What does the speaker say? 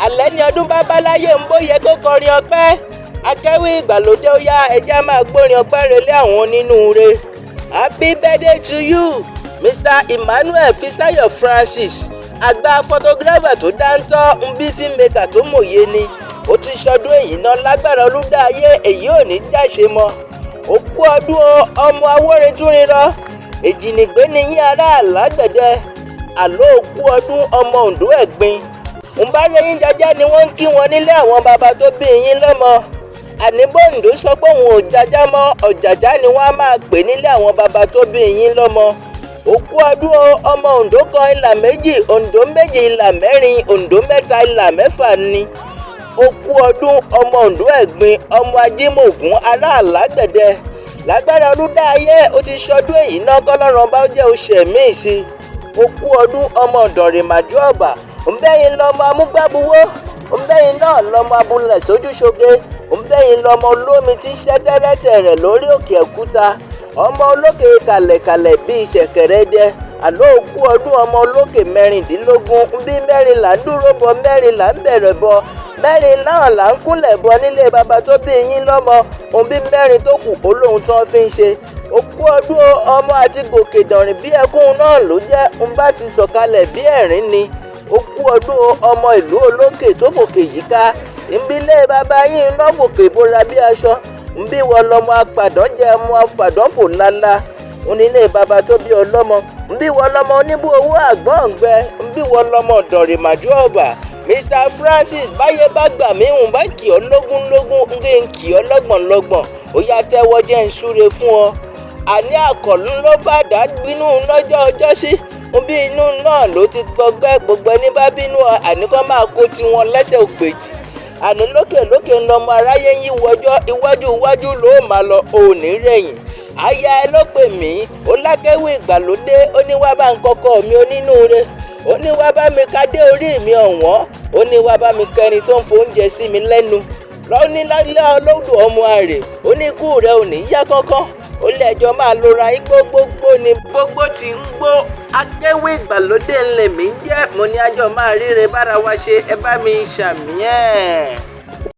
alẹ́ ní ọdún bábáláyé ń bóyẹ kó kọrin ọpẹ́ akẹ́wì ìgbàlódé ó yá ẹja máa gbórin ọpẹ́ relé àwọn onínúure. Happy birthday to you Mr. Emmanuel Fisayo Francis, àgbà photographer tó dáńtọ́ ń bí filmmaker tó mòye ni. Ó ti ṣọdún èyí náà lágbára olúdáyé èyí ò ní jáṣe mọ́. Ó kú ọdún ọmọ awóretúnrinrọ èjìnìgbé ni yín ará àlágbẹ̀dẹ àlọ́ òkú ọdún ọmọ Ondo ẹ̀gbin. Ǹbárẹ́yìn jajá ni wọ́n ń kí wọn nílé àwọn bàbá tó bí yín lọ́mọ. Àní bóńdó sọ pé òun ò jajá mọ́ ọ̀jàjá ni wọ́n á máa pè nílé àwọn bàbá tó bí yín lọ́mọ. Òkú ọdún ọmọ Ondo kan ìlà méjì, Ondo méjì ìlà mẹ́rin, Ondo mẹ́ta ìlà mẹ́fà ni. Òkú ọdún ọmọ Ondo ẹ̀gbin ọmọ ajímọ̀gún ará àlágbẹ̀dẹ lágbára olúdáyé ó ti ṣọdún èyí náà kọ́lọ́run bá jẹ́ oṣù míì sí. Òkú ọdún ọmọ ọ̀dọ̀rìn màjú ọ̀bà ńbẹ́yìn lọ́mọ amúgbábuwó ńbẹ́yìn náà lọ́mọ abúlẹ̀ sójúṣoge ńbẹ́yìn lọ́mọ olómi tí ṣẹ́tẹ́rẹ́tẹ̀ rẹ̀ lórí òkè òkúta ọmọ olókè kàlẹ̀kàlẹ̀ bíi ṣẹ̀kẹ̀rẹ̀ dẹ àlọ́ òkú ọdún ọmọ olókè mẹ́rìndínlógún bí mẹ́rin là ń dúró bọ mẹ́rin là ń bẹ̀rẹ̀ bọ mẹ́rin náà là ń kúnlẹ̀ bọ nílé baba tó bí yín lọ́mọ òun bí mẹ́rin tó kù olóhun tán fi ń ṣe. Òkú ọdún ọmọ àti gòkè dọ̀rìn bí ẹkún náà ló jẹ́ ń bá ti sọ̀kalẹ̀ bí ẹ̀rín ni. Òkú ọdún ọmọ ìlú olókè tó fòkè yíká ìbílẹ̀ bàbá yín náà fòkè bóra bí aṣọ ńbí wọ́n lọ́mọ apàdán jẹ́ ọmọ afàdánfò lálá onílé bàbá tó bí ọlọ́mọ ńbí wọ́n lọ́mọ oníbú owó àgbọ̀ǹgbẹ ńbí wọ́n lọ́mọ ọ̀dọ̀rìn màjú ọ̀bà. Mr. Francis báyé bá gbà mí ń bá kì ọ́ lógúnlógún ń gé ń kì ọ́ lọ́gbọ̀nlọ́gbọ̀n ó yá tẹ́wọ́ jẹ́ ń súre fún ọ. Àní àkọ́lù ló bá dá gbinú lọ́jọ́ ọjọ́ sí bí inú náà ló ti gbọgbẹ́ gbogbo ẹni bá bínú àníkọ́ máa kó tiwọn lẹ́sẹ̀ ògbèjì. Àní lókè lókè ńlọmọ aráyé yí wọjọ́ iwájú iwájú ló máa lọ òní rẹ̀yìn. Aya ẹ ló pè mí ó lákẹ́wì ìgbàlódé ó ní wá bá ń kọ́kọ́ mi onínúure ó ní wá bá mi kádé orí mi ọ̀wọ́n ó ní wá bá mi kẹrin tó ń fóúnjẹ sí mi lẹ́nu lọ́nílálẹ́ olódò ọmọ àrè ó ní ikú rẹ̀ ò ní yá kánkán ó lẹ́jọ́ máa lora igbó gbogbo ni gbogbo tí ń gbó akéwì ìgbàlódé ńlẹ̀ mi ń jẹ́ mo ní àjọ máa ríre bára wa ṣe ẹ bá mi ṣàmì ẹ̀.